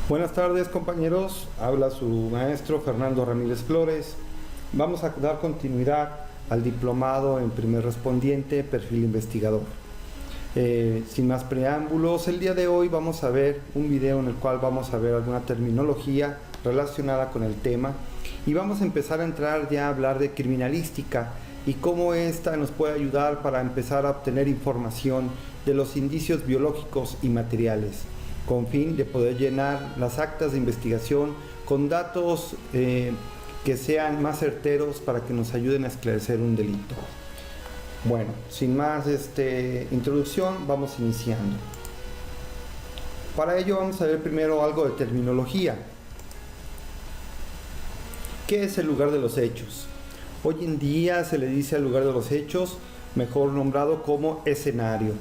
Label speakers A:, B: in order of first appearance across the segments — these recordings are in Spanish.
A: Buenas tardes, compañeros, habla su maestro Fernando Ramírez Flores. Vamos a dar continuidad al diplomado en primer respondiente, perfil investigador. Sin más preámbulos, el día de hoy vamos a ver un video en el cual vamos a ver alguna terminología relacionada con el tema y vamos a empezar a entrar ya a hablar de criminalística y cómo esta nos puede ayudar para empezar a obtener información de los indicios biológicos y materiales, con fin de poder llenar las actas de investigación con datos que sean más certeros para que nos ayuden a esclarecer un delito. Bueno, sin más introducción, vamos iniciando. Para ello vamos a ver primero algo de terminología. ¿Qué es el lugar de los hechos? Hoy en día se le dice al lugar de los hechos, mejor nombrado como escenario.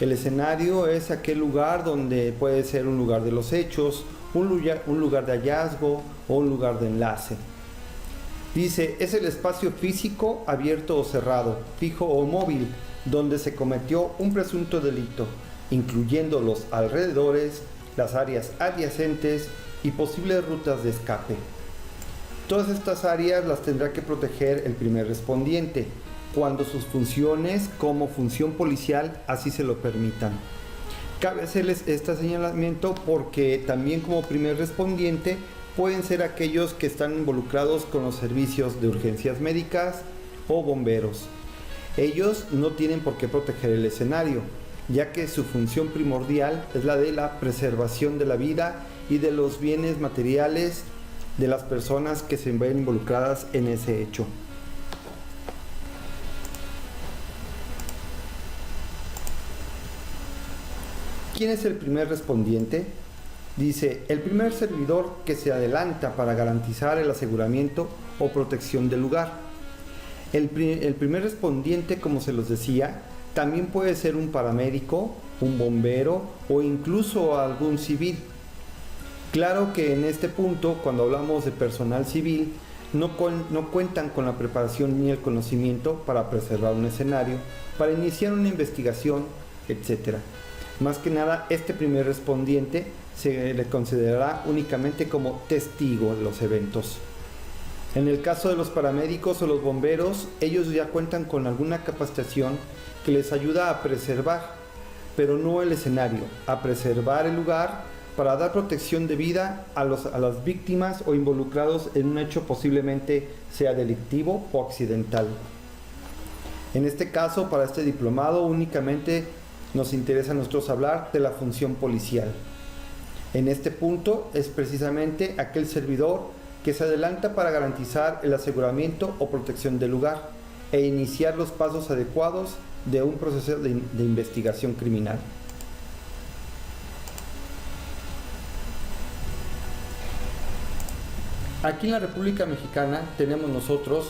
A: El escenario es aquel lugar donde puede ser un lugar de los hechos, un lugar de hallazgo o un lugar de enlace. Dice, es el espacio físico abierto o cerrado, fijo o móvil, donde se cometió un presunto delito, incluyendo los alrededores, las áreas adyacentes y posibles rutas de escape. Todas estas áreas las tendrá que proteger el primer respondiente, cuando sus funciones como función policial así se lo permitan. Cabe hacerles este señalamiento porque también como primer respondiente pueden ser aquellos que están involucrados con los servicios de urgencias médicas o bomberos. Ellos no tienen por qué proteger el escenario, ya que su función primordial es la de la preservación de la vida y de los bienes materiales de las personas que se ven involucradas en ese hecho. ¿Quién es el primer respondiente? Dice, el primer servidor que se adelanta para garantizar el aseguramiento o protección del lugar. El primer respondiente, como se los decía, también puede ser un paramédico, un bombero o incluso algún civil. Claro que en este punto, cuando hablamos de personal civil, no cuentan con la preparación ni el conocimiento para preservar un escenario, para iniciar una investigación, etc. Más que nada, este primer respondiente se le considerará únicamente como testigo de los eventos. En el caso de los paramédicos o los bomberos, ellos ya cuentan con alguna capacitación que les ayuda a preservar, pero no el escenario, a preservar el lugar para dar protección de vida a las víctimas o involucrados en un hecho posiblemente sea delictivo o accidental. En este caso, para este diplomado únicamente nos interesa a nosotros hablar de la función policial. En este punto es precisamente aquel servidor que se adelanta para garantizar el aseguramiento o protección del lugar e iniciar los pasos adecuados de un proceso de investigación criminal. Aquí en la República Mexicana tenemos nosotros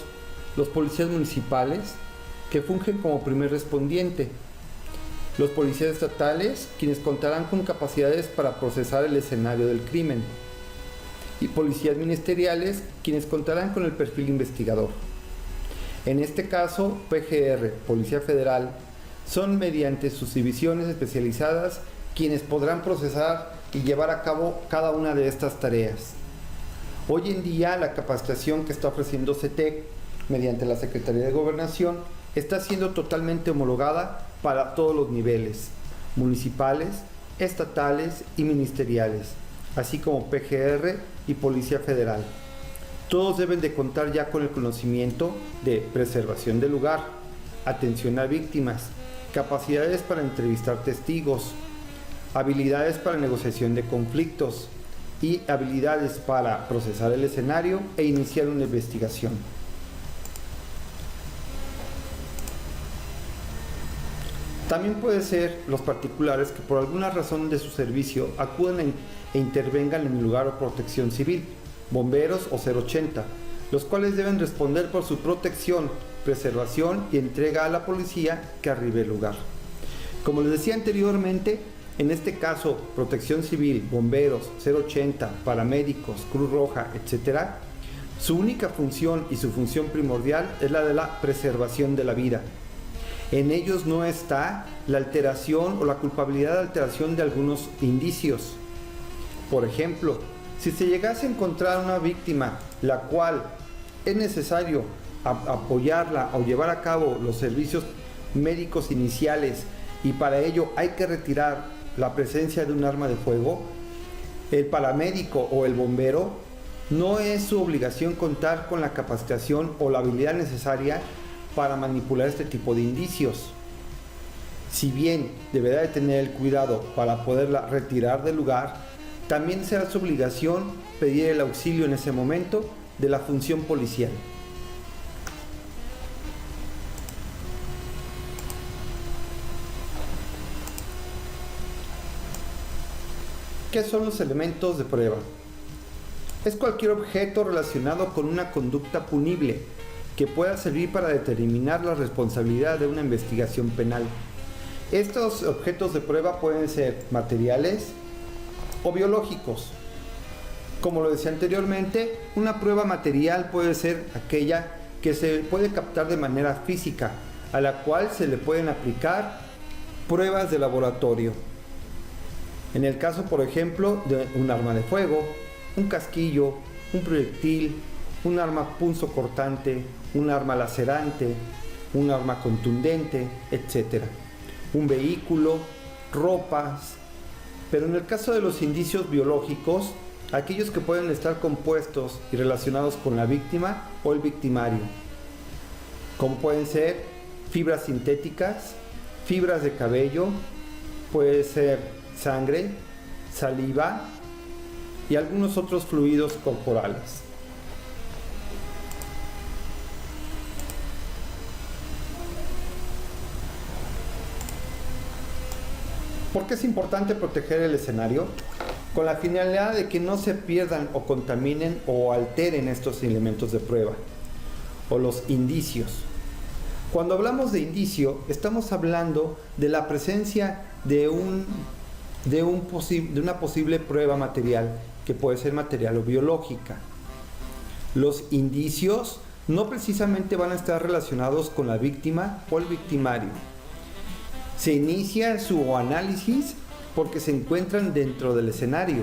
A: los policías municipales que fungen como primer respondiente, los policías estatales, quienes contarán con capacidades para procesar el escenario del crimen, y policías ministeriales, quienes contarán con el perfil investigador. En este caso, PGR, Policía Federal, son mediante sus divisiones especializadas quienes podrán procesar y llevar a cabo cada una de estas tareas. Hoy en día, la capacitación que está ofreciendo CETEC, mediante la Secretaría de Gobernación, está siendo totalmente homologada para todos los niveles, municipales, estatales y ministeriales, así como PGR y Policía Federal. Todos deben de contar ya con el conocimiento de preservación del lugar, atención a víctimas, capacidades para entrevistar testigos, habilidades para negociación de conflictos y habilidades para procesar el escenario e iniciar una investigación. También puede ser los particulares que por alguna razón de su servicio acudan e intervengan en el lugar o protección civil, bomberos o 080, los cuales deben responder por su protección, preservación y entrega a la policía que arribe al lugar. Como les decía anteriormente, en este caso, protección civil, bomberos, 080, paramédicos, Cruz Roja, etc., su única función y su función primordial es la de la preservación de la vida. En ellos no está la alteración o la culpabilidad de alteración de algunos indicios. Por ejemplo, si se llegase a encontrar una víctima la cual es necesario apoyarla o llevar a cabo los servicios médicos iniciales y para ello hay que retirar la presencia de un arma de fuego, el paramédico o el bombero no es su obligación contar con la capacitación o la habilidad necesaria para manipular este tipo de indicios. Si bien deberá de tener el cuidado para poderla retirar del lugar, también será su obligación pedir el auxilio en ese momento de la función policial. ¿Qué son los elementos de prueba? Es cualquier objeto relacionado con una conducta punible que pueda servir para determinar la responsabilidad de una investigación penal. Estos objetos de prueba pueden ser materiales o biológicos. Como lo decía anteriormente, una prueba material puede ser aquella que se puede captar de manera física, a la cual se le pueden aplicar pruebas de laboratorio. En el caso, por ejemplo, de un arma de fuego, un casquillo, un proyectil, un arma punzocortante, un arma lacerante, un arma contundente, etc. Un vehículo, ropas. Pero en el caso de los indicios biológicos, aquellos que pueden estar compuestos y relacionados con la víctima o el victimario, como pueden ser fibras sintéticas, fibras de cabello, puede ser sangre, saliva y algunos otros fluidos corporales. ¿Por qué es importante proteger el escenario? Con la finalidad de que no se pierdan o contaminen o alteren estos elementos de prueba o los indicios. Cuando hablamos de indicio, estamos hablando de la presencia de una posible prueba material, que puede ser material o biológica. Los indicios no precisamente van a estar relacionados con la víctima o el victimario. Se inicia su análisis porque se encuentran dentro del escenario.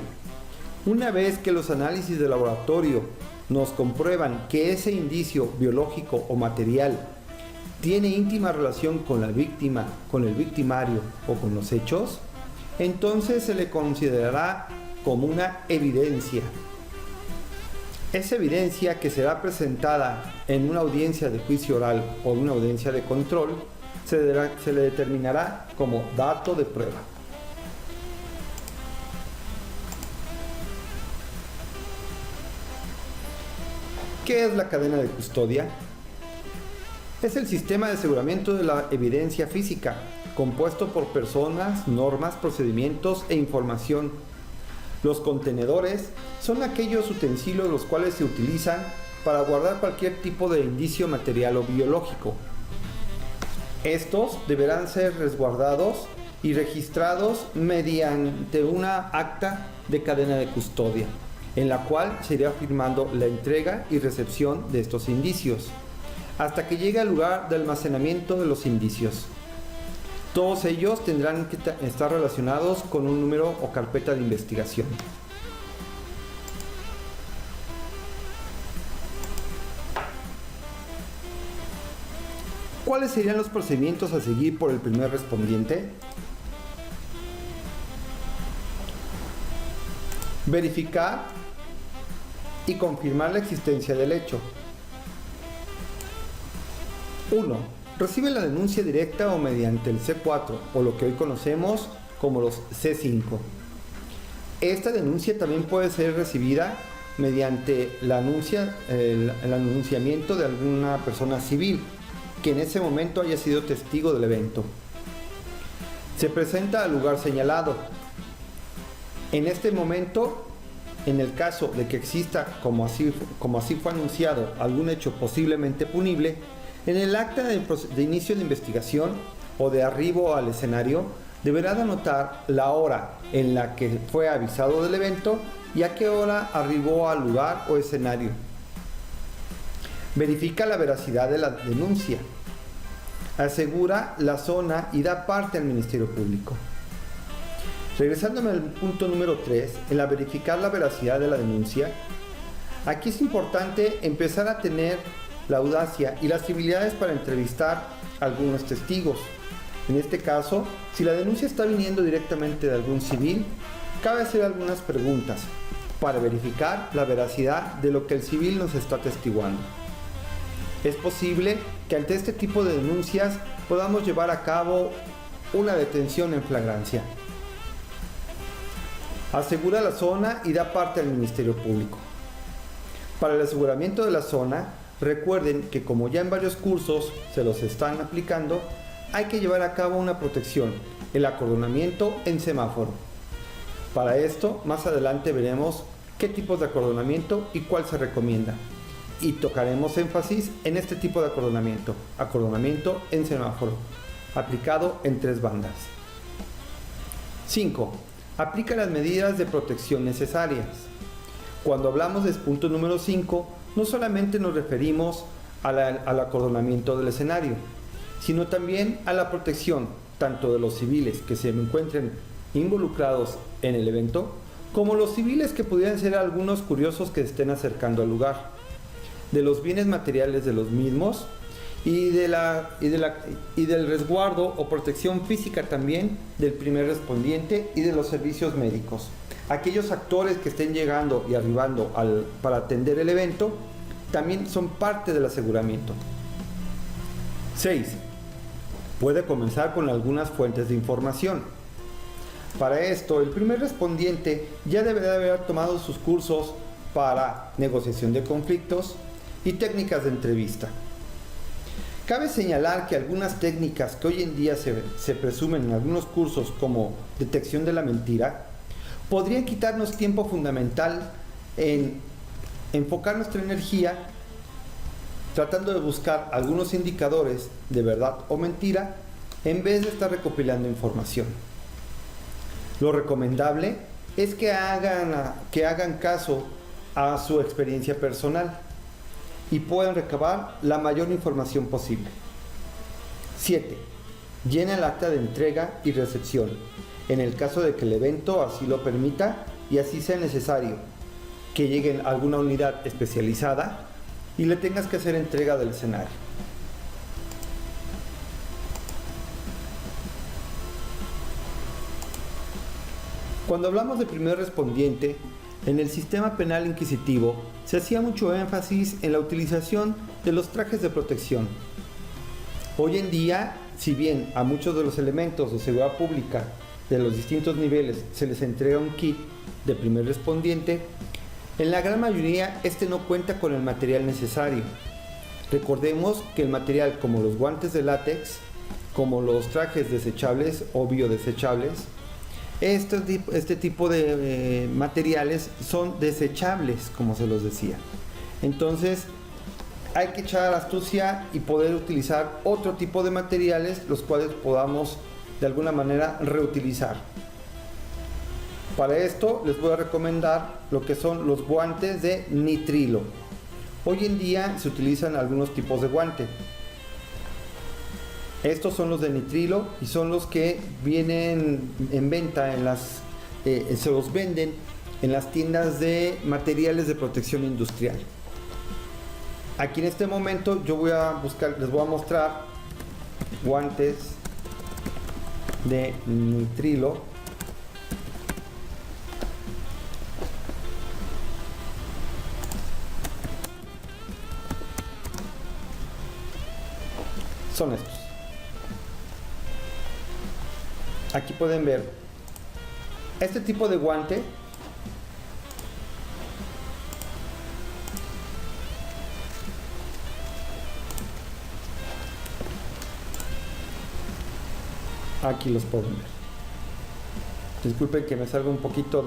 A: Una vez que los análisis de laboratorio nos comprueban que ese indicio biológico o material tiene íntima relación con la víctima, con el victimario o con los hechos, entonces se le considerará como una evidencia. Esa evidencia que será presentada en una audiencia de juicio oral o una audiencia de control se le determinará como dato de prueba. ¿Qué es la cadena de custodia? Es el sistema de aseguramiento de la evidencia física, compuesto por personas, normas, procedimientos e información. Los contenedores son aquellos utensilios los cuales se utilizan para guardar cualquier tipo de indicio material o biológico. Estos deberán ser resguardados y registrados mediante una acta de cadena de custodia, en la cual se irá firmando la entrega y recepción de estos indicios, hasta que llegue al lugar de almacenamiento de los indicios. Todos ellos tendrán que estar relacionados con un número o carpeta de investigación. ¿Cuáles serían los procedimientos a seguir por el primer respondiente? Verificar y confirmar la existencia del hecho. 1. Recibe la denuncia directa o mediante el C4 o lo que hoy conocemos como los C5. Esta denuncia también puede ser recibida mediante el anunciamiento de alguna persona civil que en ese momento haya sido testigo del evento. Se presenta al lugar señalado. En este momento, en el caso de que exista, como así fue anunciado, algún hecho posiblemente punible, en el acta de inicio de investigación o de arribo al escenario, deberá de anotar la hora en la que fue avisado del evento y a qué hora arribó al lugar o escenario. Verifica la veracidad de la denuncia. Asegura la zona y da parte al Ministerio Público. Regresándome al punto número 3, en la verificar la veracidad de la denuncia, aquí es importante empezar a tener la audacia y las habilidades para entrevistar a algunos testigos. En este caso, si la denuncia está viniendo directamente de algún civil, cabe hacer algunas preguntas para verificar la veracidad de lo que el civil nos está atestiguando. Es posible que ante este tipo de denuncias podamos llevar a cabo una detención en flagrancia. Asegura la zona y da parte al Ministerio Público. Para el aseguramiento de la zona, recuerden que como ya en varios cursos se los están aplicando, hay que llevar a cabo una protección, el acordonamiento en semáforo. Para esto, más adelante veremos qué tipos de acordonamiento y cuál se recomienda. Y tocaremos énfasis en este tipo de acordonamiento en semáforo, aplicado en 3 bandas. 5. Aplica las medidas de protección necesarias. Cuando hablamos del punto número 5, no solamente nos referimos al acordonamiento del escenario, sino también a la protección tanto de los civiles que se encuentren involucrados en el evento, como los civiles que pudieran ser algunos curiosos que se estén acercando al lugar, de los bienes materiales de los mismos y del resguardo o protección física también del primer respondiente y de los servicios médicos. Aquellos actores que estén llegando y arribando para atender el evento también son parte del aseguramiento. 6. Puede comenzar con algunas fuentes de información. Para esto, el primer respondiente ya deberá haber tomado sus cursos para negociación de conflictos y técnicas de entrevista. Cabe señalar que algunas técnicas que hoy en día se presumen en algunos cursos como detección de la mentira, podrían quitarnos tiempo fundamental en enfocar nuestra energía tratando de buscar algunos indicadores de verdad o mentira en vez de estar recopilando información. Lo recomendable es que hagan caso a su experiencia personal y puedan recabar la mayor información posible. 7. Llena el acta de entrega y recepción, en el caso de que el evento así lo permita y así sea necesario, que llegue a alguna unidad especializada y le tengas que hacer entrega del escenario. Cuando hablamos de primer respondiente, en el sistema penal inquisitivo se hacía mucho énfasis en la utilización de los trajes de protección. Hoy en día, si bien a muchos de los elementos de seguridad pública de los distintos niveles se les entrega un kit de primer respondiente, en la gran mayoría este no cuenta con el material necesario. Recordemos que el material como los guantes de látex, como los trajes desechables o biodesechables, este tipo de materiales son desechables, como se los decía. Entonces hay que echar astucia y poder utilizar otro tipo de materiales, los cuales podamos de alguna manera reutilizar. Para esto les voy a recomendar lo que son los guantes de nitrilo. Hoy en día se utilizan algunos tipos de guante. Estos son los de nitrilo y son los que vienen en venta se los venden en las tiendas de materiales de protección industrial. Aquí en este momento les voy a mostrar guantes de nitrilo. Son estos. Aquí pueden ver este tipo de guante. Aquí los pueden ver. Disculpen que me salga un poquito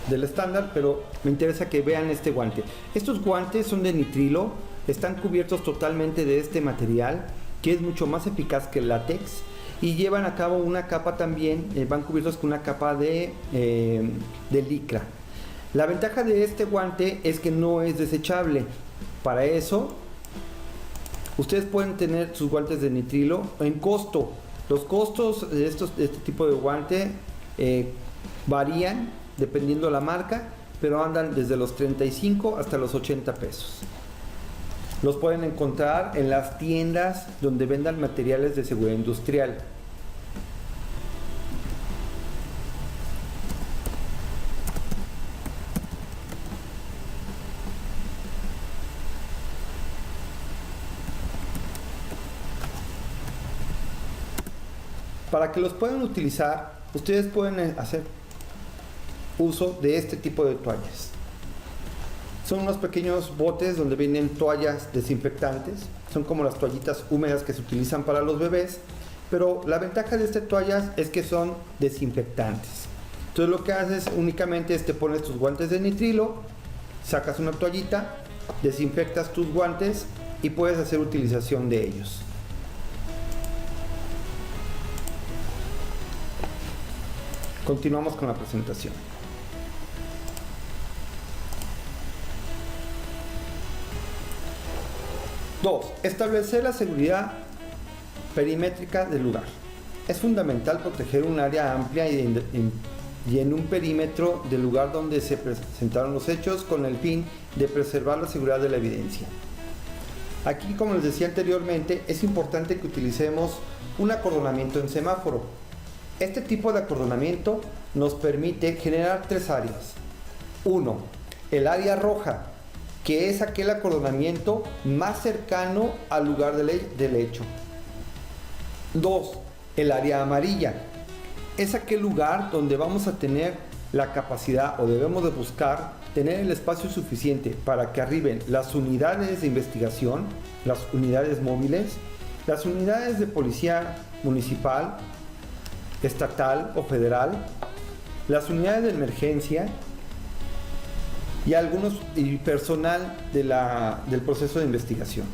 A: del estándar, pero me interesa que vean este guante. Estos guantes son de nitrilo, están cubiertos totalmente de este material que es mucho más eficaz que el látex y llevan a cabo una capa también, van cubiertos con una capa de licra. La ventaja de este guante es que no es desechable. Para eso ustedes pueden tener sus guantes de nitrilo en costo Los costos de este tipo de guante varían dependiendo la marca, pero andan desde los 35 hasta los 80 pesos. Los pueden encontrar en las tiendas donde vendan materiales de seguridad industrial. Para que los puedan utilizar, ustedes pueden hacer uso de este tipo de toallas. Son unos pequeños botes donde vienen toallas desinfectantes. Son como las toallitas húmedas que se utilizan para los bebés, pero la ventaja de estas toallas es que son desinfectantes. Entonces lo que haces únicamente es te pones tus guantes de nitrilo, sacas una toallita, desinfectas tus guantes y puedes hacer utilización de ellos. Continuamos con la presentación. Dos, establecer la seguridad perimétrica del lugar. Es fundamental proteger un área amplia y en un perímetro del lugar donde se presentaron los hechos con el fin de preservar la seguridad de la evidencia. Aquí, como les decía anteriormente, es importante que utilicemos un acordonamiento en semáforo. Este tipo de acordonamiento nos permite generar tres áreas. 1. El área roja, que es aquel acordonamiento más cercano al lugar del hecho. 2. El área amarilla, es aquel lugar donde vamos a tener la capacidad o debemos de buscar tener el espacio suficiente para que arriben las unidades de investigación, las unidades móviles, las unidades de policía municipal, estatal o federal, las unidades de emergencia y personal del proceso de investigación.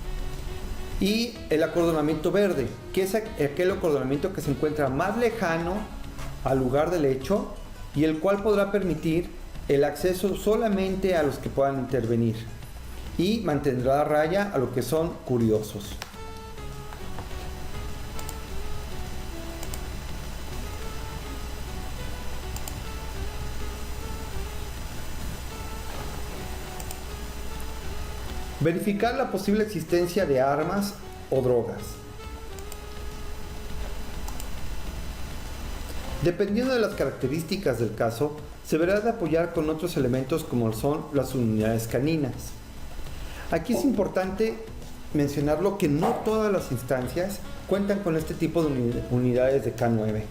A: Y el acordonamiento verde, que es aquel acordonamiento que se encuentra más lejano al lugar del hecho y el cual podrá permitir el acceso solamente a los que puedan intervenir y mantendrá a raya a lo que son curiosos. Verificar la posible existencia de armas o drogas. Dependiendo de las características del caso, se deberá de apoyar con otros elementos como son las unidades caninas. Aquí es importante mencionarlo que no todas las instancias cuentan con este tipo de unidades de K9.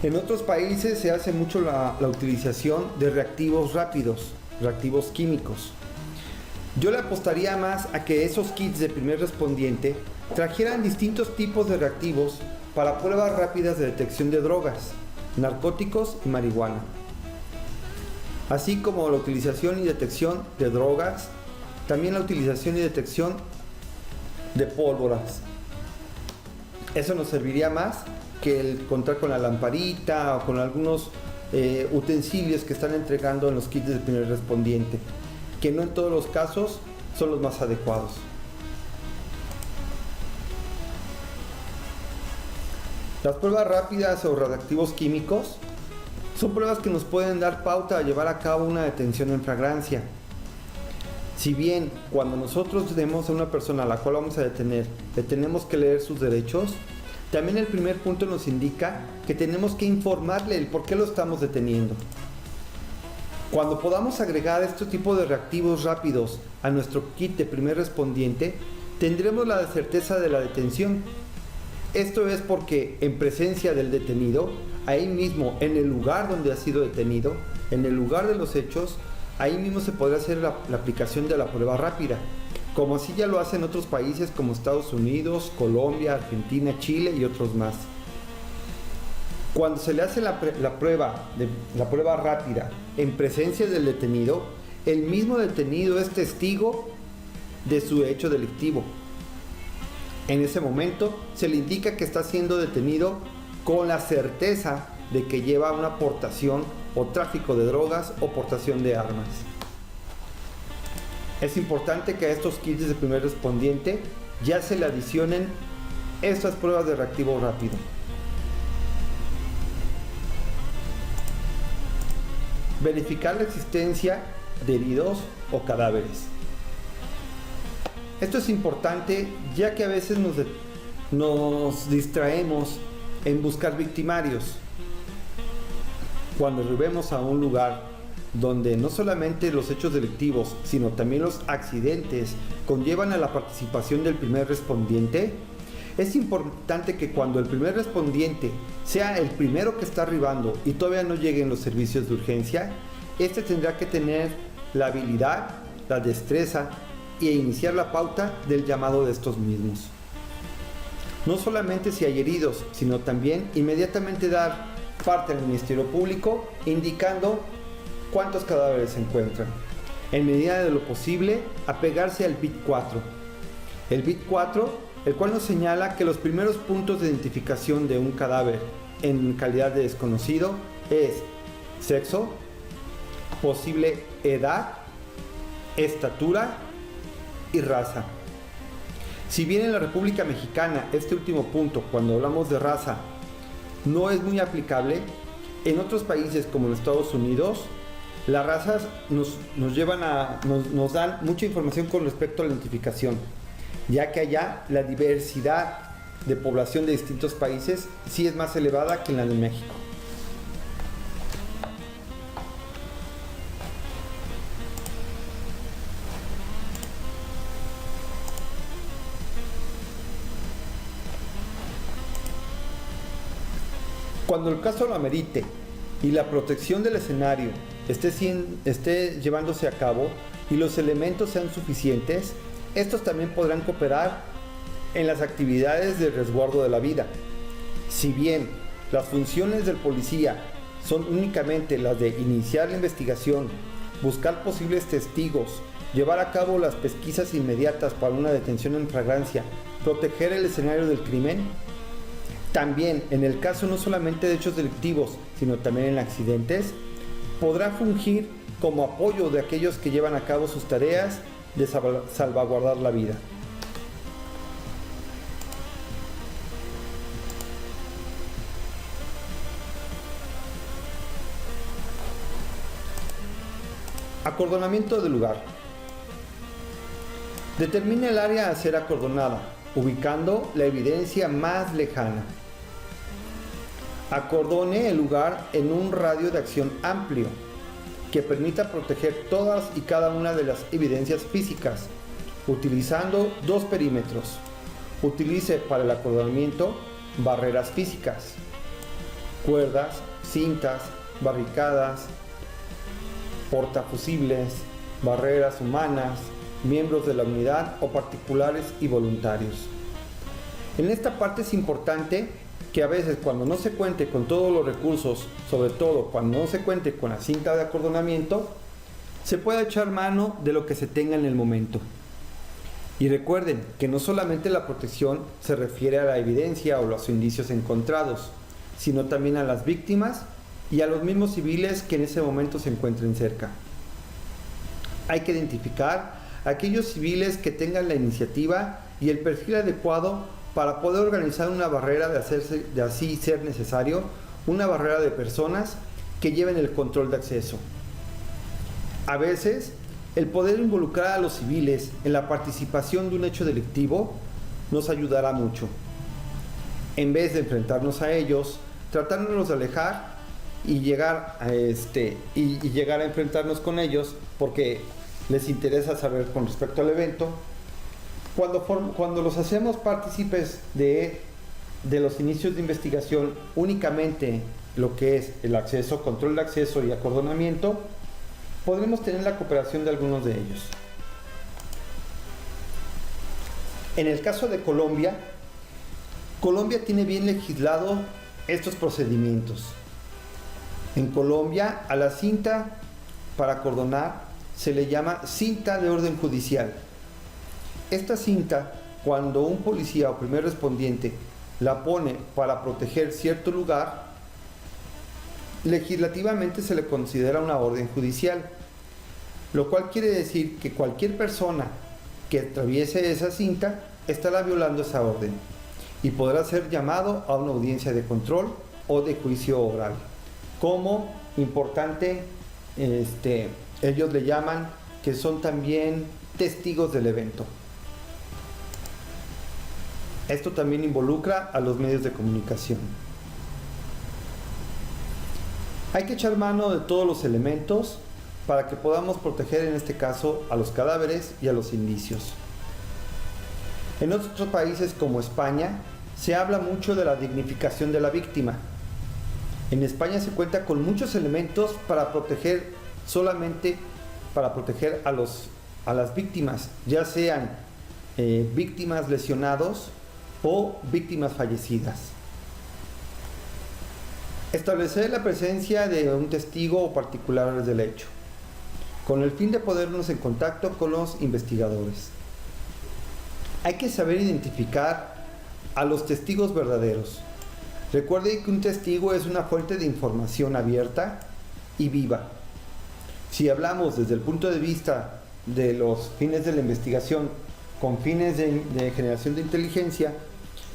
A: En otros países se hace mucho la utilización de reactivos rápidos, reactivos químicos. Yo le apostaría más a que esos kits de primer respondiente trajeran distintos tipos de reactivos para pruebas rápidas de detección de drogas, narcóticos y marihuana, así como la utilización y detección de drogas, también la utilización y detección de pólvoras. Eso nos serviría más que el contar con la lamparita o con algunos utensilios que están entregando en los kits de primer respondiente, que no en todos los casos son los más adecuados. Las pruebas rápidas o radiactivos químicos son pruebas que nos pueden dar pauta a llevar a cabo una detención en flagrancia. Si bien cuando nosotros tenemos a una persona a la cual vamos a detener, le tenemos que leer sus derechos, también el primer punto nos indica que tenemos que informarle el por qué lo estamos deteniendo. Cuando podamos agregar este tipo de reactivos rápidos a nuestro kit de primer respondiente, tendremos la certeza de la detención. Esto es porque en presencia del detenido, ahí mismo en el lugar donde ha sido detenido, en el lugar de los hechos, ahí mismo se podrá hacer la aplicación de la prueba rápida, como así ya lo hacen otros países como Estados Unidos, Colombia, Argentina, Chile y otros más. Cuando se le hace la prueba rápida en presencia del detenido, el mismo detenido es testigo de su hecho delictivo. En ese momento se le indica que está siendo detenido con la certeza de que lleva una portación o tráfico de drogas o portación de armas. Es importante que a estos kits de primer respondiente ya se le adicionen estas pruebas de reactivo rápido. Verificar la existencia de heridos o cadáveres. Esto es importante ya que a veces nos distraemos en buscar victimarios. Cuando arribemos a un lugar donde no solamente los hechos delictivos, sino también los accidentes conllevan a la participación del primer respondiente, es importante que cuando el primer respondiente sea el primero que está arribando y todavía no lleguen los servicios de urgencia, este tendrá que tener la habilidad, la destreza e iniciar la pauta del llamado de estos mismos. No solamente si hay heridos, sino también inmediatamente dar parte al Ministerio Público indicando cuántos cadáveres se encuentran. En medida de lo posible, apegarse al bit 4. El bit 4, el cual nos señala que los primeros puntos de identificación de un cadáver en calidad de desconocido es sexo, posible edad, estatura y raza. Si bien en la República Mexicana este último punto, cuando hablamos de raza, no es muy aplicable, en otros países como en Estados Unidos, las razas nos dan mucha información con respecto a la identificación, ya que allá la diversidad de población de distintos países sí es más elevada que en la de México. Cuando el caso lo amerite y la protección del escenario esté llevándose a cabo y los elementos sean suficientes, estos también podrán cooperar en las actividades de resguardo de la vida. Si bien las funciones del policía son únicamente las de iniciar la investigación, buscar posibles testigos, llevar a cabo las pesquisas inmediatas para una detención en flagrancia, proteger el escenario del crimen, también en el caso no solamente de hechos delictivos, sino también en accidentes, podrá fungir como apoyo de aquellos que llevan a cabo sus tareas de salvaguardar la vida. Acordonamiento del lugar. Determina el área a ser acordonada, ubicando la evidencia más lejana. Acordone el lugar en un radio de acción amplio, que permita proteger todas y cada una de las evidencias físicas, utilizando dos perímetros. Utilice para el acordonamiento barreras físicas, cuerdas, cintas, barricadas, portafusibles, barreras humanas, miembros de la unidad o particulares y voluntarios. En esta parte es importante que a veces cuando no se cuente con todos los recursos, sobre todo cuando no se cuente con la cinta de acordonamiento, se pueda echar mano de lo que se tenga en el momento. Y recuerden que no solamente la protección se refiere a la evidencia o los indicios encontrados, sino también a las víctimas y a los mismos civiles que en ese momento se encuentren cerca. Hay que identificar a aquellos civiles que tengan la iniciativa y el perfil adecuado para poder organizar una barrera de así ser necesario, una barrera de personas que lleven el control de acceso. A veces, el poder involucrar a los civiles en la participación de un hecho delictivo nos ayudará mucho. En vez de enfrentarnos a ellos, tratándonos de alejar y llegar a llegar a enfrentarnos con ellos porque les interesa saber con respecto al evento. Cuando los hacemos partícipes de los inicios de investigación, únicamente lo que es el acceso, control de acceso y acordonamiento, podremos tener la cooperación de algunos de ellos. En el caso de Colombia, Colombia tiene bien legislado estos procedimientos. En Colombia, a la cinta para acordonar se le llama cinta de orden judicial. Esta cinta, cuando un policía o primer respondiente la pone para proteger cierto lugar, legislativamente se le considera una orden judicial, lo cual quiere decir que cualquier persona que atraviese esa cinta estará violando esa orden. y podrá ser llamado a una audiencia de control o de juicio oral. Como importante, ellos le llaman que son también testigos del evento. Esto también involucra a los medios de comunicación. Hay que echar mano de todos los elementos para que podamos proteger en este caso a los cadáveres y a los indicios. En otros países como España se habla mucho de la dignificación de la víctima. En España se cuenta con muchos elementos para proteger a las víctimas, ya sean víctimas lesionados o víctimas fallecidas. Establecer la presencia de un testigo o particulares del hecho, con el fin de ponernos en contacto con los investigadores. Hay que saber identificar a los testigos verdaderos. Recuerde que un testigo es una fuente de información abierta y viva. Si hablamos desde el punto de vista de los fines de la investigación con fines de generación de inteligencia,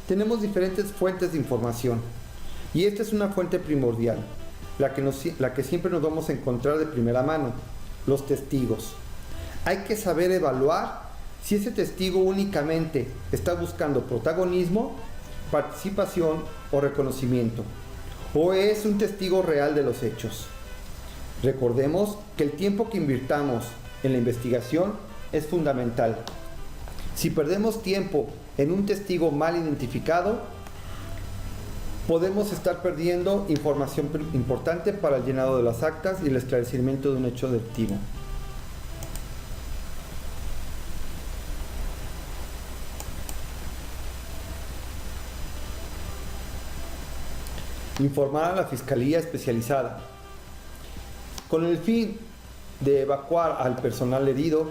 A: tenemos diferentes fuentes de información. Y esta es una fuente primordial, la que siempre nos vamos a encontrar de primera mano, los testigos. Hay que saber evaluar si ese testigo únicamente está buscando protagonismo, participación o reconocimiento, o es un testigo real de los hechos. Recordemos que el tiempo que invirtamos en la investigación es fundamental. Si perdemos tiempo en un testigo mal identificado, podemos estar perdiendo información importante para el llenado de las actas y el esclarecimiento de un hecho delictivo. Informar a la Fiscalía Especializada. Con el fin de evacuar al personal herido,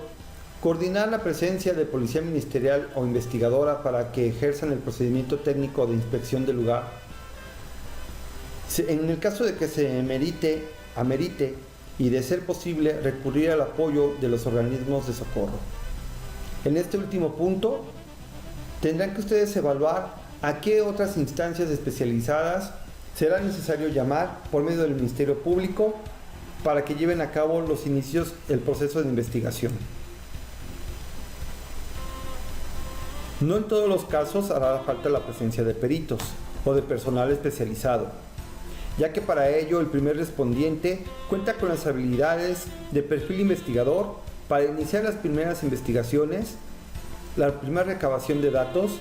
A: coordinar la presencia de policía ministerial o investigadora para que ejerzan el procedimiento técnico de inspección del lugar. En el caso de que se amerite y de ser posible recurrir al apoyo de los organismos de socorro. En este último punto, tendrán que ustedes evaluar a qué otras instancias especializadas será necesario llamar por medio del Ministerio Público para que lleven a cabo los inicios del proceso de investigación. No en todos los casos hará falta la presencia de peritos o de personal especializado, ya que para ello el primer respondiente cuenta con las habilidades de perfil investigador para iniciar las primeras investigaciones, la primera recabación de datos,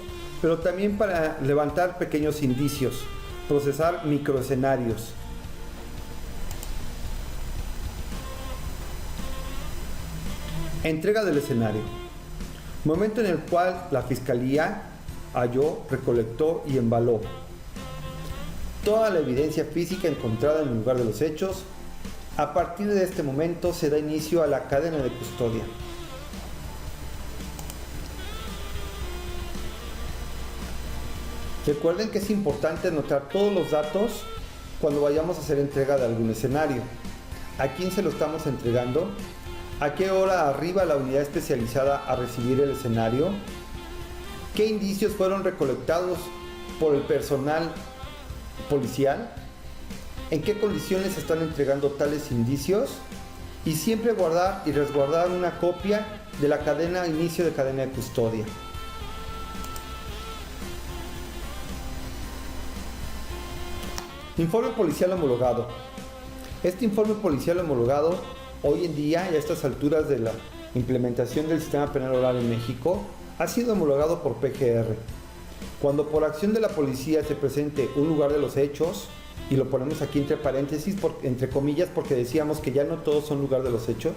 A: pero también para levantar pequeños indicios, procesar microescenarios. Entrega del escenario. Momento en el cual la Fiscalía halló, recolectó y embaló toda la evidencia física encontrada en el lugar de los hechos. A partir de este momento se da inicio a la cadena de custodia. Recuerden que es importante anotar todos los datos cuando vayamos a hacer entrega de algún escenario. ¿A quién se lo estamos entregando? ¿A qué hora arriba la unidad especializada a recibir el escenario? ¿Qué indicios fueron recolectados por el personal policial? ¿En qué condiciones se están entregando tales indicios? Y siempre guardar y resguardar una copia de la inicio de cadena de custodia. Informe policial homologado. Este informe policial homologado, hoy en día, y a estas alturas de la implementación del sistema penal oral en México, ha sido homologado por PGR. Cuando por acción de la policía se presente un lugar de los hechos, y lo ponemos aquí entre paréntesis, entre comillas, porque decíamos que ya no todos son lugar de los hechos,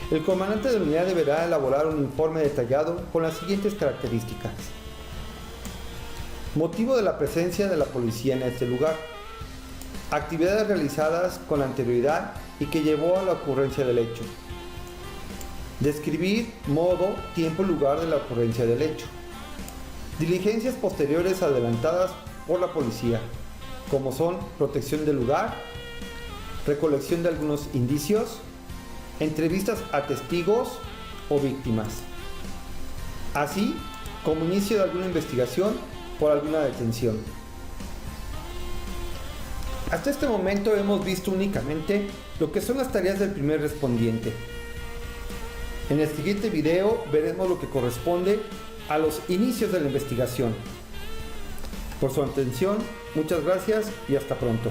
A: el comandante de la unidad deberá elaborar un informe detallado con las siguientes características. Motivo de la presencia de la policía en este lugar. Actividades realizadas con anterioridad y que llevó a la ocurrencia del hecho. Describir modo, tiempo y lugar de la ocurrencia del hecho. Diligencias posteriores adelantadas por la policía, como son protección del lugar, recolección de algunos indicios, entrevistas a testigos o víctimas, así como inicio de alguna investigación por alguna detención. Hasta este momento hemos visto únicamente lo que son las tareas del primer respondiente. En el siguiente video veremos lo que corresponde a los inicios de la investigación. Por su atención, muchas gracias y hasta pronto.